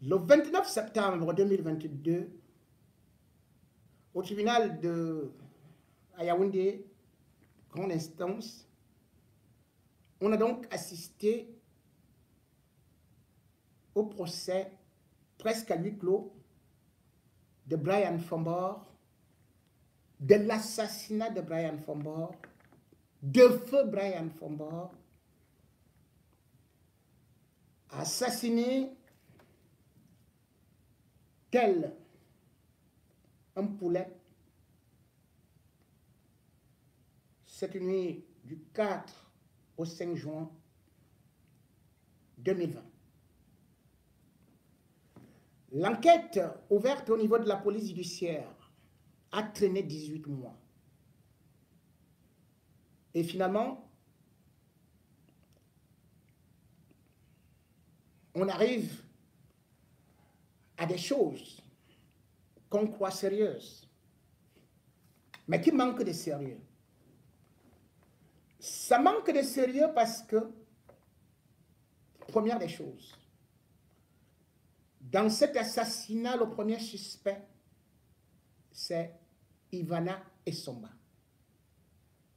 Le 29 septembre 2022, au tribunal de Yaoundé, grande instance, on a donc assisté au procès presque à huis clos de Brian Fombor, de l'assassinat de Brian Fombor, de feu Brian Fombor, assassiné tel un poulet cette nuit du 4 au 5 juin 2020. L'enquête ouverte au niveau de la police judiciaire a traîné 18 mois. Et finalement, on arrive à des choses qu'on croit sérieuses, mais qui manquent de sérieux. Ça manque de sérieux parce que, première des choses, dans cet assassinat, le premier suspect, c'est Ivana Essomba,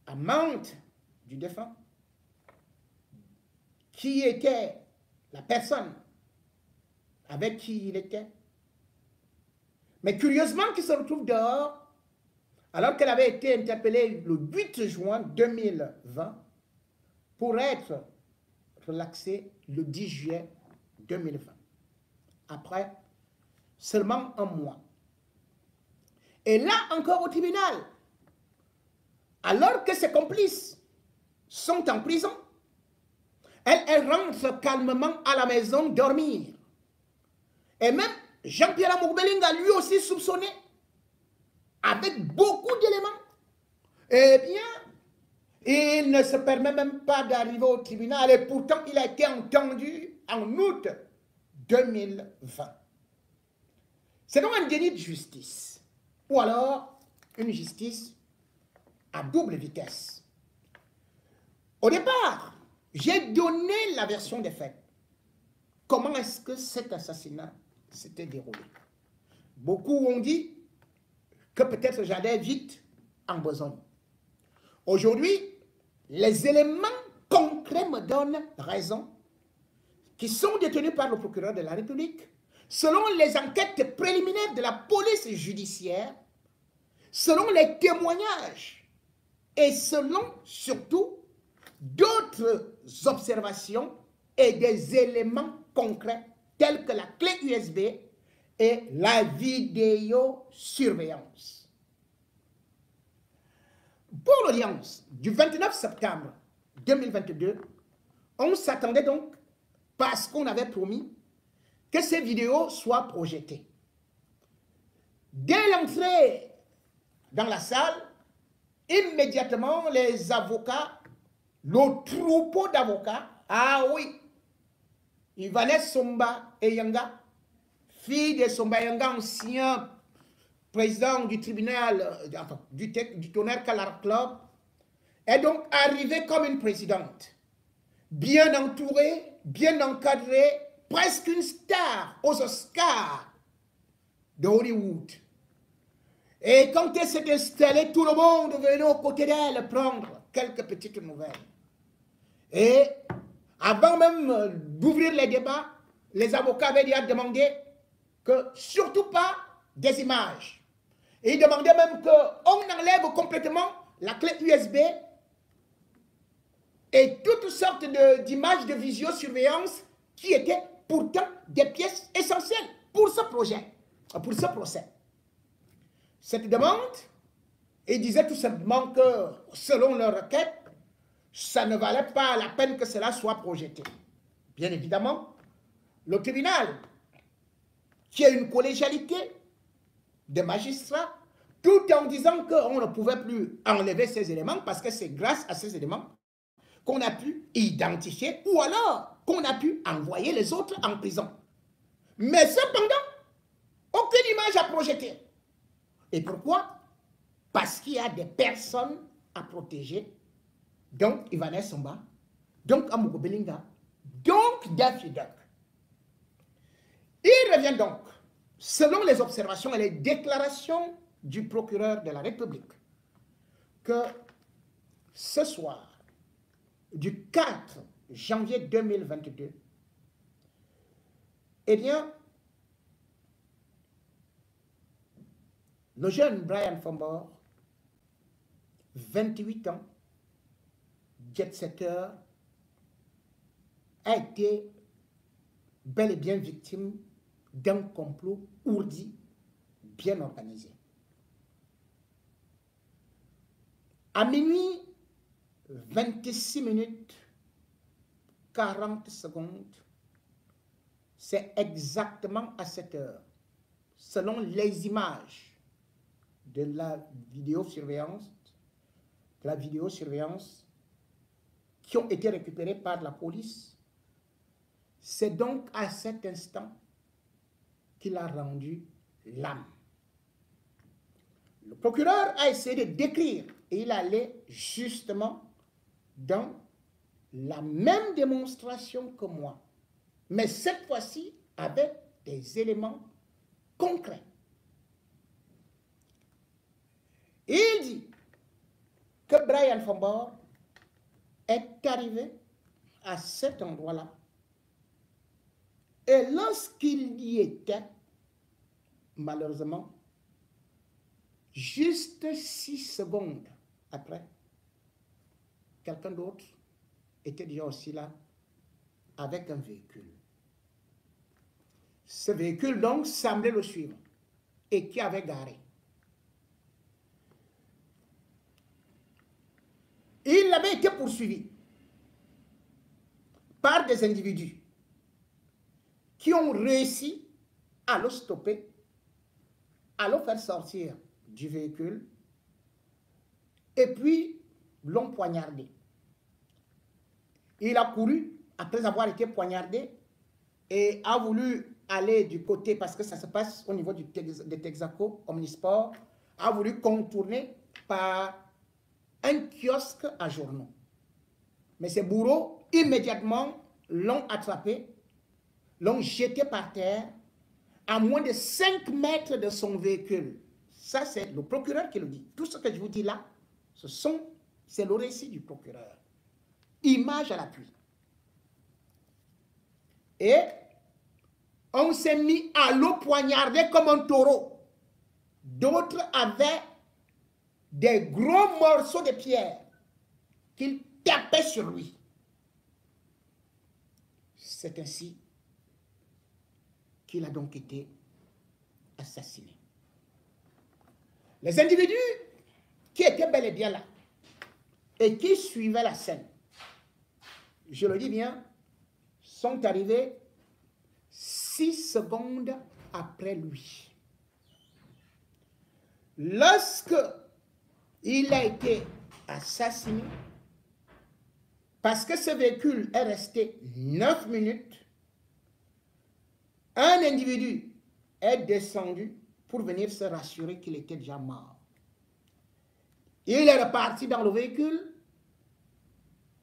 amante du défunt, qui était la personne avec qui il était, mais curieusement qui se retrouve dehors alors qu'elle avait été interpellée le 8 juin 2020 pour être relaxée le 10 juillet 2020, après seulement un mois. Et là encore au tribunal, alors que ses complices sont en prison, elle rentre calmement à la maison dormir. Et même Jean-Pierre Amour-Bellinga, lui aussi soupçonné, avec beaucoup d'éléments. Eh bien, il ne se permet même pas d'arriver au tribunal et pourtant il a été entendu en août 2020. C'est donc un déni de justice, ou alors une justice à double vitesse. Au départ, j'ai donné la version des faits. Comment est-ce que cet assassinat s'était déroulé? Beaucoup ont dit que peut-être j'allais vite en besogne. Aujourd'hui, les éléments concrets me donnent raison, qui sont détenus par le procureur de la République, selon les enquêtes préliminaires de la police judiciaire, selon les témoignages et selon surtout d'autres observations et des éléments concrets tels que la clé USB et la vidéosurveillance. Pour l'audience du 29 septembre 2022, on s'attendait donc, parce qu'on avait promis, que ces vidéos soient projetées. Dès l'entrée dans la salle, immédiatement les avocats, le troupeau d'avocats, ah oui, Ivana Essomba Eyanga, fille de Somba Eyanga, ancien président du tribunal, du Tonnerre Calar Club, est donc arrivée comme une présidente, bien entourée, bien encadrée, presque une star aux Oscars de Hollywood. Et quand elle s'est installée, tout le monde venait aux côtés d'elle prendre quelques petites nouvelles. Et avant même d'ouvrir les débats, les avocats avaient déjà demandé que surtout pas des images. Et ils demandaient même qu'on enlève complètement la clé USB et toutes sortes d'images de visiosurveillance qui étaient pourtant des pièces essentielles pour ce projet, pour ce procès. Cette demande, ils disaient tout simplement que selon leur requête, ça ne valait pas la peine que cela soit projeté. Bien évidemment, le tribunal, qui a une collégialité de magistrats, tout en disant qu'on ne pouvait plus enlever ces éléments parce que c'est grâce à ces éléments qu'on a pu identifier ou alors qu'on a pu envoyer les autres en prison. Mais cependant, aucune image à projeter. Et pourquoi? Parce qu'il y a des personnes à protéger, donc Ivana Essomba, donc Amour-Bellinga, donc Daffy Duck. Il revient donc, selon les observations et les déclarations du procureur de la République, que ce soir, du 4 janvier 2022, eh bien, le jeune Brian Fombor, 28 ans, jet-setter, a été bel et bien victime d'un complot ourdi, bien organisé. À minuit, 26 minutes, 40 secondes, c'est exactement à cette heure, selon les images de la vidéosurveillance, qui ont été récupérées par la police, c'est donc à cet instant qu'il a rendu l'âme. Le procureur a essayé de décrire et il allait justement dans la même démonstration que moi, mais cette fois-ci avec des éléments concrets. Il dit que Brian Fombor est arrivé à cet endroit-là et lorsqu'il y était, malheureusement, juste 6 secondes après, quelqu'un d'autre était déjà aussi là avec un véhicule. Ce véhicule donc semblait le suivre et qui avait garé. Il avait été poursuivi par des individus qui ont réussi à le stopper, à le faire sortir du véhicule et puis l'ont poignardé. Il a couru après avoir été poignardé et a voulu aller du côté, parce que ça se passe au niveau de Texaco, Omnisport, a voulu contourner par un kiosque à journaux. Mais ces bourreaux, immédiatement, l'ont attrapé, l'ont jeté par terre à moins de 5 mètres de son véhicule. Ça, c'est le procureur qui le dit. Tout ce que je vous dis là, c'est le récit du procureur. Image à l'appui. Et on s'est mis à le poignarder comme un taureau. D'autres avaient des gros morceaux de pierre qu'ils tapaient sur lui. C'est ainsi qu'il a donc été assassiné. Les individus qui étaient bel et bien là et qui suivaient la scène, je le dis bien, sont arrivés 6 secondes après lui. Lorsque il a été assassiné, parce que ce véhicule est resté 9 minutes, un individu est descendu pour venir se rassurer qu'il était déjà mort. Il est reparti dans le véhicule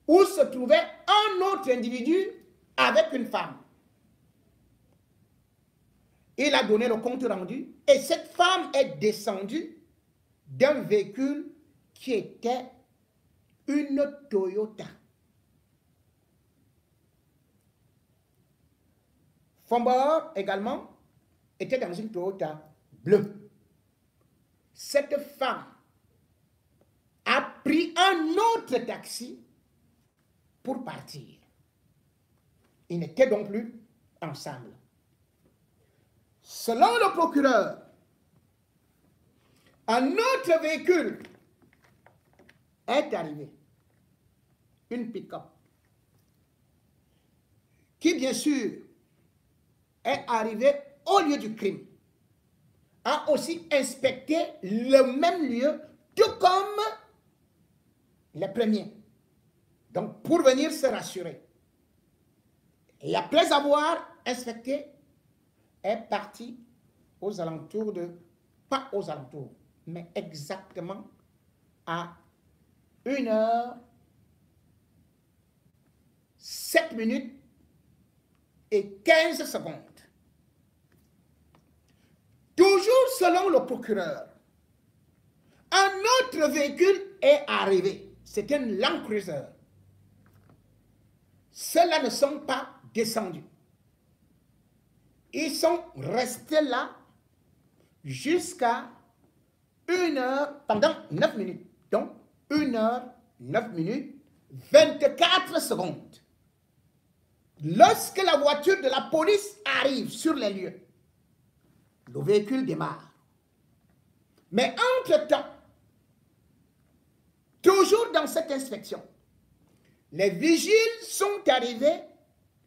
où se trouvait un autre individu avec une femme. Il a donné le compte rendu et cette femme est descendue d'un véhicule qui était une Toyota. Fombor également était dans une Toyota bleue. Cette femme a pris un autre taxi pour partir. Ils n'étaient donc plus ensemble. Selon le procureur, un autre véhicule est arrivé, une pick-up, qui bien sûr est arrivé au lieu du crime, a aussi inspecté le même lieu, tout comme les premiers. Donc, pour venir se rassurer. Et après avoir inspecté, est parti aux alentours de, pas aux alentours, mais exactement à 1h, 7 minutes et 15 secondes. Toujours selon le procureur, un autre véhicule est arrivé. C'était un Land Cruiser. Ceux-là ne sont pas descendus. Ils sont restés là jusqu'à 1 heure, pendant 9 minutes. Donc, 1 heure, 9 minutes, 24 secondes. Lorsque la voiture de la police arrive sur les lieux, le véhicule démarre. Mais entre-temps, toujours dans cette inspection, les vigiles sont arrivés,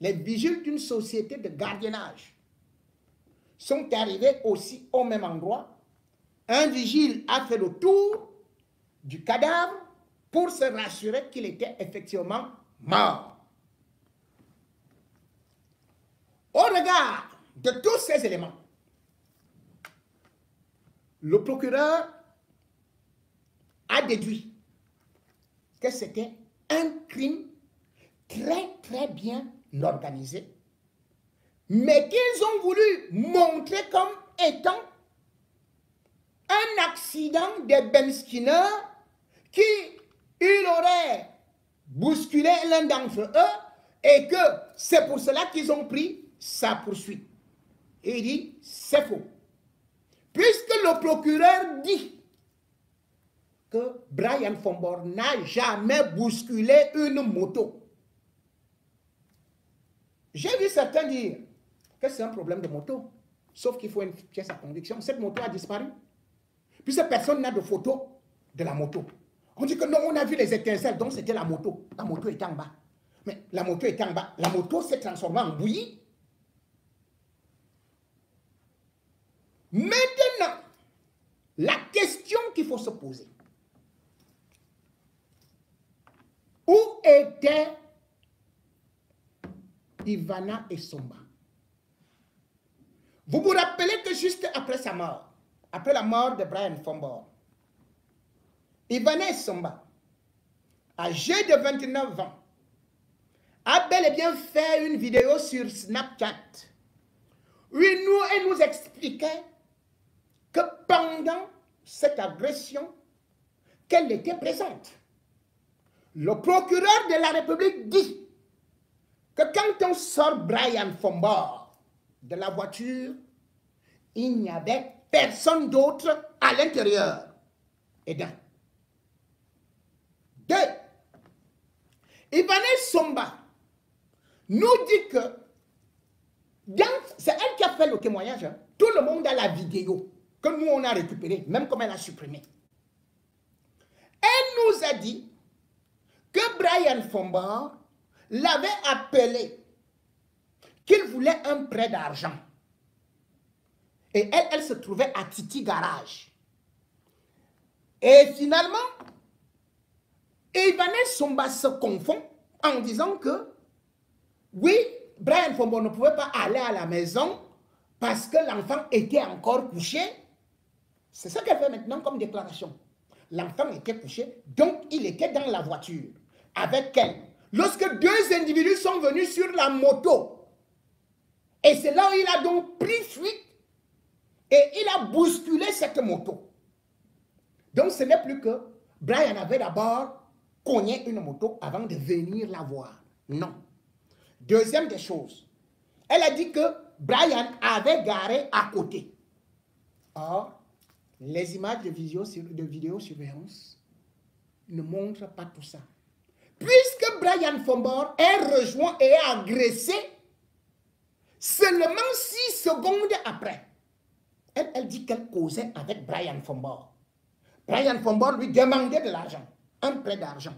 les vigiles d'une société de gardiennage sont arrivés aussi au même endroit. Un vigile a fait le tour du cadavre pour se rassurer qu'il était effectivement mort. Au regard de tous ces éléments, le procureur a déduit que c'était un crime très bien organisé, mais qu'ils ont voulu montrer comme étant un accident de Ben Skinner qui il aurait bousculé l'un d'entre eux et que c'est pour cela qu'ils ont pris sa poursuite. Et il dit, c'est faux. Puisque le procureur dit que Brian Fombor n'a jamais bousculé une moto. J'ai vu certains dire que c'est un problème de moto, sauf qu'il faut une pièce à conviction. Cette moto a disparu. Puisque personne n'a de photo de la moto. On dit que non, on a vu les étincelles, donc c'était la moto. La moto était en bas. Mais la moto était en bas. La moto s'est transformée en bouillie. Maintenant, la question qu'il faut se poser. Où étaient Ivana et Somba? Vous vous rappelez que juste après sa mort, après la mort de Brian Fombor, Ivana et Somba, âgés de 29 ans, a bel et bien fait une vidéo sur Snapchat où elle nous expliquait que pendant cette agression, qu'elle était présente. Le procureur de la République dit que quand on sort Brian Fombor de la voiture, il n'y avait personne d'autre à l'intérieur. Et d'un. Deux. Ivana Somba nous dit que c'est elle qui a fait le témoignage. Hein. Tout le monde a la vidéo que nous on a récupérée, même comme elle a supprimé. Elle nous a dit que Brian Fombor l'avait appelé, qu'il voulait un prêt d'argent. Et elle se trouvait à Titi Garage. Et finalement, Ivana Somba se confond en disant que oui, Brian Fombor ne pouvait pas aller à la maison parce que l'enfant était encore couché. C'est ça qu'elle fait maintenant comme déclaration. L'enfant était couché, donc il était dans la voiture avec elle. Lorsque deux individus sont venus sur la moto, et c'est là où il a donc pris fuite et il a bousculé cette moto. Donc ce n'est plus que Brian avait d'abord cogné une moto avant de venir la voir. Non. Deuxième des choses, elle a dit que Brian avait garé à côté. Or, les images de vidéosurveillance ne montrent pas tout ça. Puisque Brian Fombor est rejoint et est agressé, seulement 6 secondes après, elle dit qu'elle causait avec Brian Fombor. Brian Fombor lui demandait de l'argent, un prêt d'argent.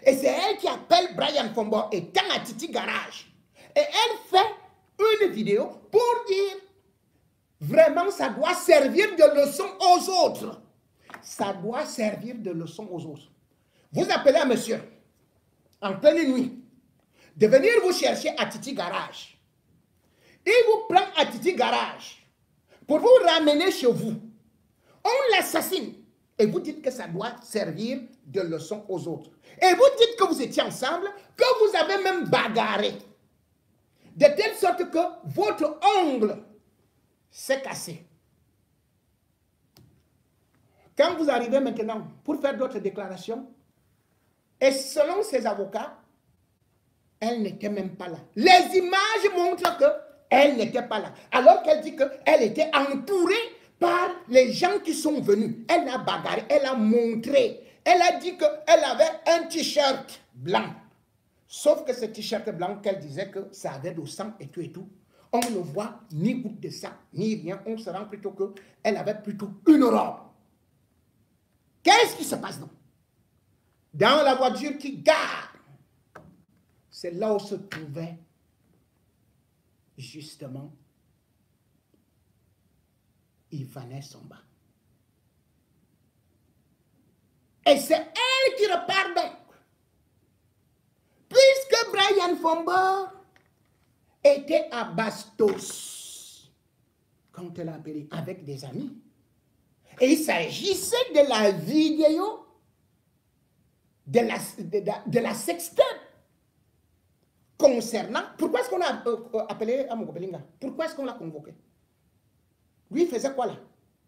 Et c'est elle qui appelle Brian Fombor étant à Titi Garage. Et elle fait une vidéo pour dire, vraiment, ça doit servir de leçon aux autres. Ça doit servir de leçon aux autres. Vous appelez un monsieur, en pleine nuit, de venir vous chercher à Titi Garage. Il vous prend à Titi Garage pour vous ramener chez vous. On l'assassine. Et vous dites que ça doit servir de leçon aux autres. Et vous dites que vous étiez ensemble, que vous avez même bagarré. De telle sorte que votre ongle s'est cassé. Quand vous arrivez maintenant pour faire d'autres déclarations, et selon ses avocats, elle n'était même pas là. Les images montrent qu'elle n'était pas là. Alors qu'elle dit qu'elle était entourée par les gens qui sont venus. Elle a bagarré, elle a montré. Elle a dit qu'elle avait un t-shirt blanc. Sauf que ce t-shirt blanc, qu'elle disait que ça avait du sang et tout et tout. On ne voit ni goutte de sang, ni rien. On se rend plutôt qu'elle avait plutôt une robe. Qu'est-ce qui se passe donc? Dans la voiture qui gare, c'est là où se trouvait justement Ivane Somba. Et c'est elle qui repart donc. Puisque Brian Fombor était à Bastos, quand elle a appelé avec des amis, et il s'agissait de la vidéo de la sextape concernant... Pourquoi est-ce qu'on a appelé Amogo Belinga? Pourquoi est-ce qu'on l'a convoqué? Lui, il faisait quoi là?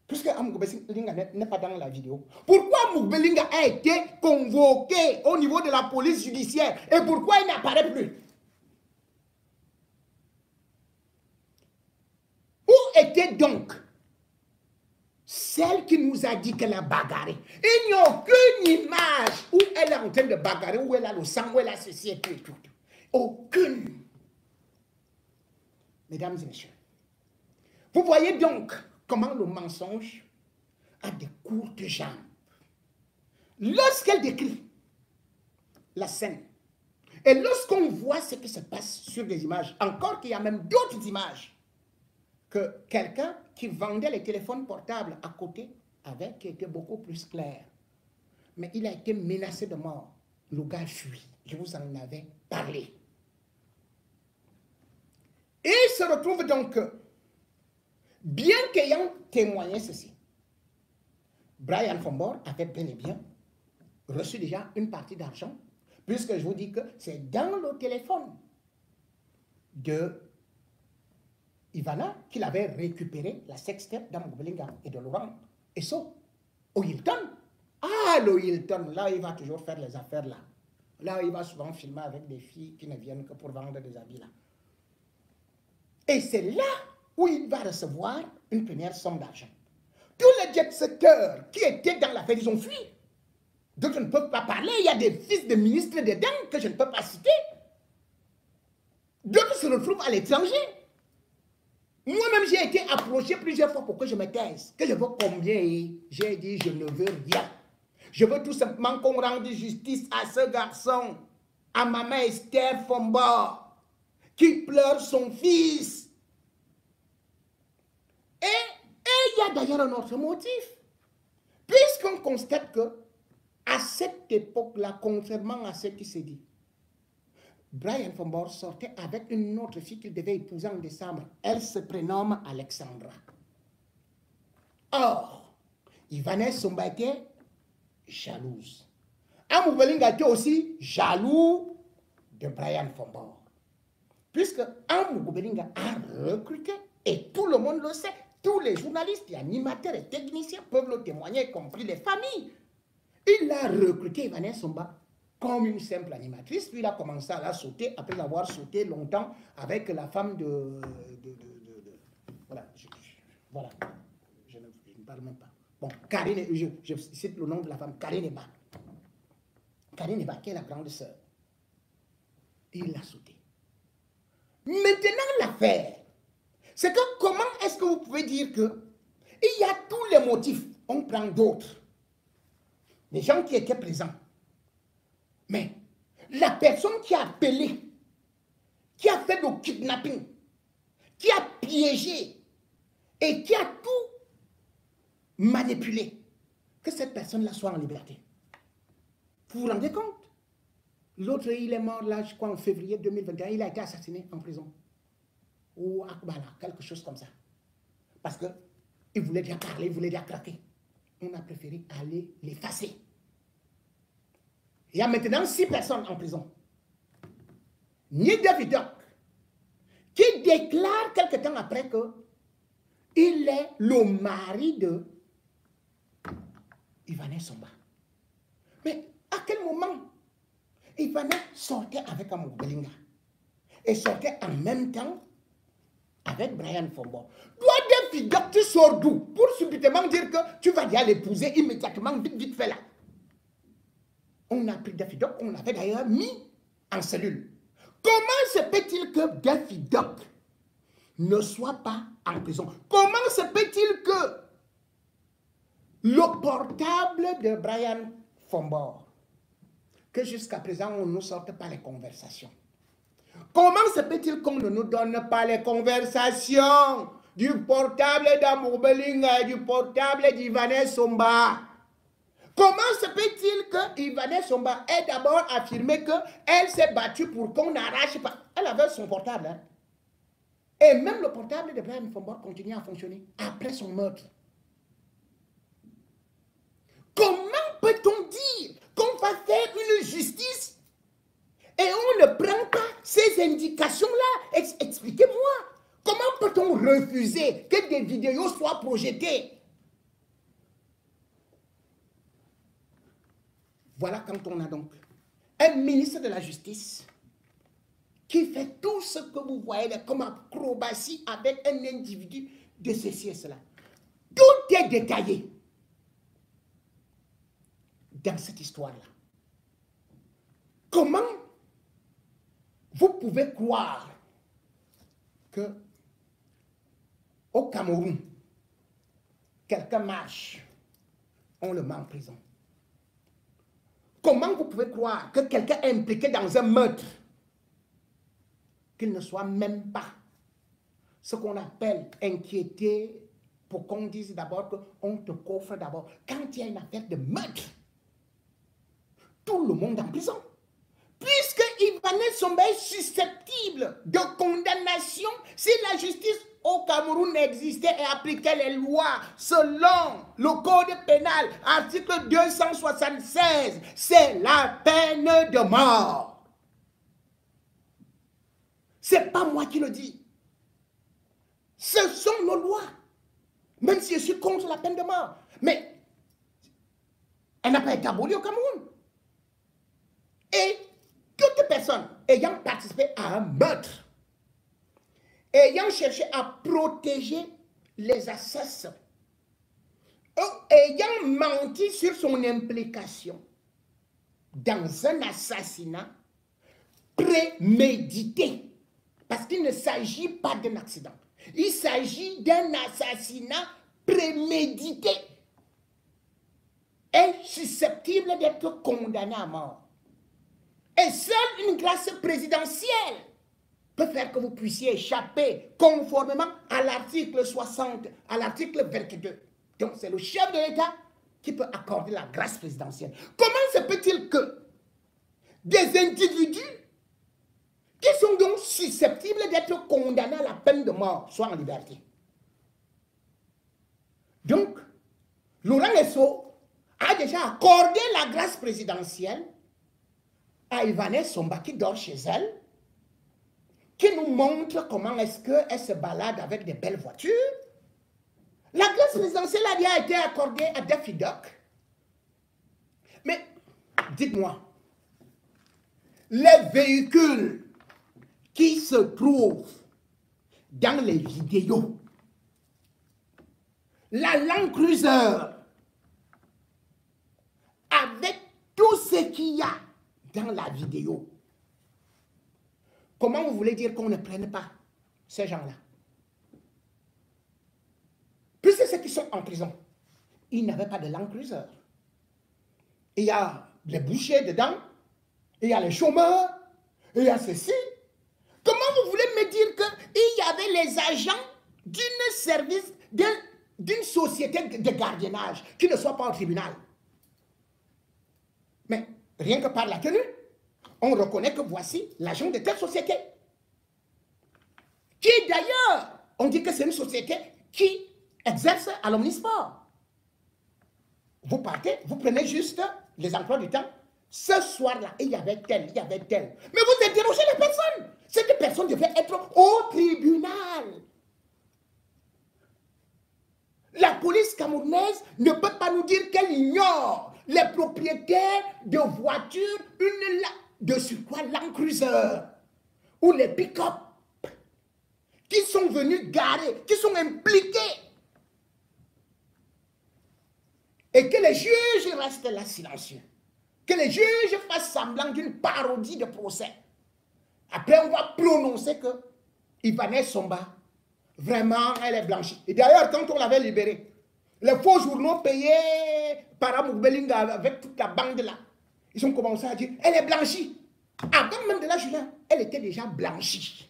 Puisque Amogo Belinga n'est pas dans la vidéo. Pourquoi Amogo Belinga a été convoqué au niveau de la police judiciaire? Et pourquoi il n'apparaît plus? Où était donc celle qui nous a dit qu'elle a bagarré? Il n'y a aucune image où elle est en train de bagarrer, où elle a le sang, où elle a ceci et tout et tout. Aucune. Mesdames et messieurs, vous voyez donc comment le mensonge a des courtes jambes. Lorsqu'elle décrit la scène, et lorsqu'on voit ce qui se passe sur les images, encore qu'il y a même d'autres images, que quelqu'un qui vendait les téléphones portables à côté avait, qui était beaucoup plus clair. Mais il a été menacé de mort. Le gars fuit. Je vous en avais parlé. Et il se retrouve donc, bien qu'ayant témoigné ceci, Brian Fombor avait bel et bien reçu déjà une partie d'argent, puisque je vous dis que c'est dans le téléphone de Ivana qu'il avait récupéré la sextape d'Amogo Belinga et de Laurent Esso au Hilton. Ah, le Hilton, là, il va toujours faire les affaires là. Là, il va souvent filmer avec des filles qui ne viennent que pour vendre des habits là. Et c'est là où il va recevoir une première somme d'argent. Tous les jet-setters qui étaient dans l'affaire, ils ont fui. Donc je ne peux pas parler. Il y a des fils de ministres dedans que je ne peux pas citer. D'autres se retrouvent à l'étranger. Moi-même, j'ai été approché plusieurs fois pour que je me taise. Que je veux combien? J'ai dit, je ne veux rien. Je veux tout simplement qu'on rende justice à ce garçon, à maman Esther Fombor, qui pleure son fils. Et il y a d'ailleurs un autre motif. Puisqu'on constate que, à cette époque-là, contrairement à ce qui s'est dit, Brian Fombor sortait avec une autre fille qu'il devait épouser en décembre. Elle se prénomme Alexandra. Or, Ivane Somba était jalouse. Amogo Belinga était aussi jaloux de Brian Fombor. Puisque Amogo Belinga a recruté, et tout le monde le sait, tous les journalistes, les animateurs et techniciens peuvent le témoigner, y compris les familles. Il a recruté Ivane Somba comme une simple animatrice, puis il a commencé à la sauter après avoir sauté longtemps avec la femme voilà, voilà, je ne parle même pas. Bon, Karine, je cite le nom de la femme, Karine Eba. Karine Eba, qui est la grande sœur. Il l'a sauté. Maintenant, l'affaire, c'est que comment est-ce que vous pouvez dire que il y a tous les motifs, on prend d'autres, les gens qui étaient présents. Mais la personne qui a appelé, qui a fait le kidnapping, qui a piégé et qui a tout manipulé, que cette personne-là soit en liberté. Vous vous rendez compte? L'autre, il est mort là, je crois, en février 2021, il a été assassiné en prison. Ou à Akbala, quelque chose comme ça. Parce qu'il voulait déjà parler, il voulait déjà craquer. On a préféré aller l'effacer. Il y a maintenant 6 personnes en prison. Ni David Doc, qui déclare quelque temps après que il est le mari de Ivanais Somba. Mais à quel moment Ivanais sortait avec Amour Belinga et sortait en même temps avec Brian Fombor? Toi, des filles, tu sors d'où pour subitement dire que tu vas y aller l'épouser immédiatement, vite, vite fait là. On a pris Daffy Duck, on l'avait d'ailleurs mis en cellule. Comment se peut-il que Daffy Duck ne soit pas en prison? Comment se peut-il que le portable de Brian Fombor, que jusqu'à présent on ne nous sorte pas les conversations? Comment se peut-il qu'on ne nous donne pas les conversations du portable d'Amour Belinga et du portable d'Ivanais Somba? Comment se peut-il que Ivanais Somba ait d'abord affirmé qu'elle s'est battue pour qu'on n'arrache pas? Elle avait son portable. Hein? Et même le portable de Brian Fombor continue à fonctionner après son meurtre. Comment peut-on dire qu'on va faire une justice et on ne prend pas ces indications-là? Expliquez-moi. Comment peut-on refuser que des vidéos soient projetées? Voilà quand on a donc un ministre de la Justice qui fait tout ce que vous voyez comme acrobatie avec un individu de ceci et cela. Tout est détaillé dans cette histoire-là. Comment vous pouvez croire que au Cameroun, quelqu'un marche, on le met en prison? Comment vous pouvez croire que quelqu'un est impliqué dans un meurtre, qu'il ne soit même pas ce qu'on appelle inquiété pour qu'on dise d'abord qu'on te coffre d'abord? Quand il y a une affaire de meurtre, tout le monde en prison. Puisque Ivanais Somba est susceptible de condamnation si la justice au Cameroun existait et appliquait les lois selon le code pénal, article 276, c'est la peine de mort. C'est pas moi qui le dis. Ce sont nos lois. Même si je suis contre la peine de mort. Mais elle n'a pas été abolie au Cameroun. Et toute personne ayant participé à un meurtre, ayant cherché à protéger les assassins, ayant menti sur son implication dans un assassinat prémédité, parce qu'il ne s'agit pas d'un accident, il s'agit d'un assassinat prémédité, est susceptible d'être condamné à mort. Et seule une grâce présidentielle peut faire que vous puissiez échapper conformément à l'article 60, à l'article 22. Donc c'est le chef de l'État qui peut accorder la grâce présidentielle. Comment se peut-il que des individus qui sont donc susceptibles d'être condamnés à la peine de mort soient en liberté? Donc, Laurent Esso a déjà accordé la grâce présidentielle à Ivanais Somba qui dort chez elle, qui nous montre comment est-ce qu'elle se balade avec des belles voitures. La grâce présidentielle a déjà été accordée à Daffy Duck. Mais, dites-moi, les véhicules qui se trouvent dans les vidéos, la Land Cruiser, avec tout ce qu'il y a dans la vidéo, comment vous voulez dire qu'on ne prenne pas ces gens-là? Puisque ceux qui sont en prison, ils n'avaient pas de Land Cruiser. Il y a les bouchers dedans, il y a les chômeurs, il y a ceci. Comment vous voulez me dire qu'il y avait les agents d'une service, d'une société de gardiennage qui ne soit pas au tribunal? Mais rien que par la tenue, on reconnaît que voici l'agent de telle société. Qui d'ailleurs, on dit que c'est une société qui exerce à l'omnisport. Vous partez, vous prenez juste les emplois du temps. Ce soir-là, il y avait tel, il y avait tel. Mais vous interrogez les personnes. Cette personne devait être au tribunal. La police camerounaise ne peut pas nous dire qu'elle ignore les propriétaires de voitures, de surcroît Land Cruiser, ou les pick-up, qui sont venus garer, qui sont impliqués. Et que les juges restent là silencieux. Que les juges fassent semblant d'une parodie de procès. Après, on va prononcer que Ivanès Somba, vraiment, elle est blanchie. Et d'ailleurs, quand on l'avait libérée, les faux journaux payés par Amoubelinga avec toute la bande là, ils ont commencé à dire, elle est blanchie. Avant même de la Julien, elle était déjà blanchie.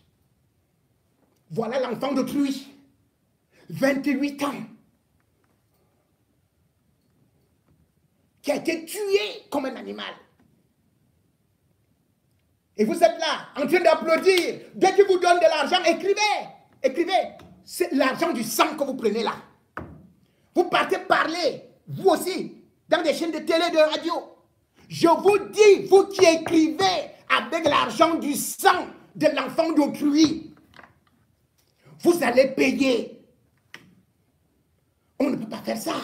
Voilà l'enfant d'autrui, 28 ans, qui a été tué comme un animal. Et vous êtes là, en train d'applaudir. Dès qu'ils vous donnent de l'argent, écrivez. Écrivez. C'est l'argent du sang que vous prenez là. Vous partez parler, vous aussi, dans des chaînes de télé, de radio. Je vous dis, vous qui écrivez avec l'argent du sang de l'enfant d'autrui, vous allez payer. On ne peut pas faire ça.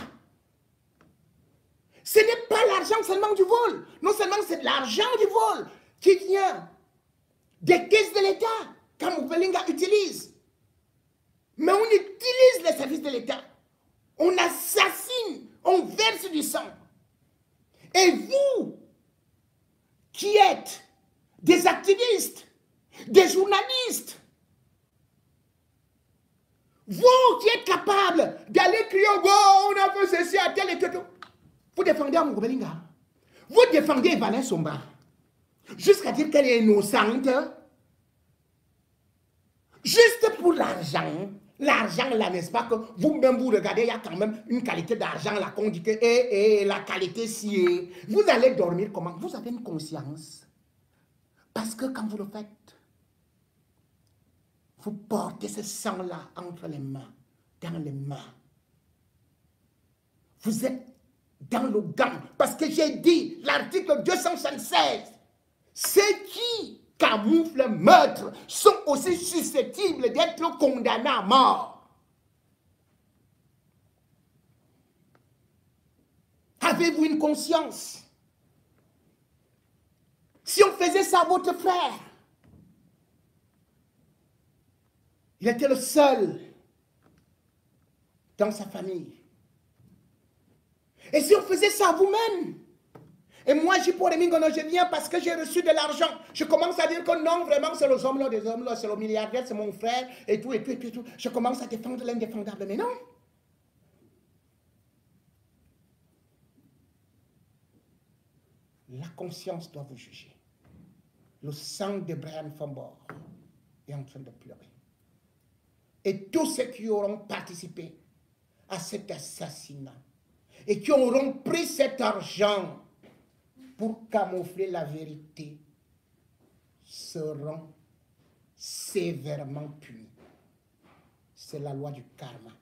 Ce n'est pas l'argent seulement du vol. Non seulement c'est de l'argent du vol qui vient des caisses de l'État qu'Amoubelinga utilise. Mais on utilise les services de l'État. On assassine, on verse du sang. Et vous, qui êtes des activistes, des journalistes, vous qui êtes capables d'aller crier, oh, on a fait ceci à tel et tel, vous défendez Amoubelinga. Vous défendez Ivanès Somba. Jusqu'à dire qu'elle est innocente. Juste pour l'argent. L'argent là, n'est-ce pas, que vous-même vous regardez, il y a quand même une qualité d'argent là qu'on dit que la qualité si est. Vous allez dormir comment? Vous avez une conscience. Parce que quand vous le faites, vous portez ce sang-là entre les mains, dans les mains. Vous êtes dans le gang. Parce que j'ai dit, l'article 276, ceux qui camouflent le meurtre sont aussi susceptibles d'être condamnés à mort. Avez-vous une conscience? Si on faisait ça à votre frère, il était le seul dans sa famille. Et si on faisait ça à vous-même? Et moi, je viens parce que j'ai reçu de l'argent. Je commence à dire que non, vraiment, c'est les hommes là, des hommes là, c'est le milliardaire, c'est mon frère, et tout, et tout, et tout, et tout. Je commence à défendre l'indéfendable. Mais non. La conscience doit vous juger. Le sang de Brian Fambor est en train de pleurer. Et tous ceux qui auront participé à cet assassinat et qui auront pris cet argent pour camoufler la vérité seront sévèrement punis. C'est la loi du karma.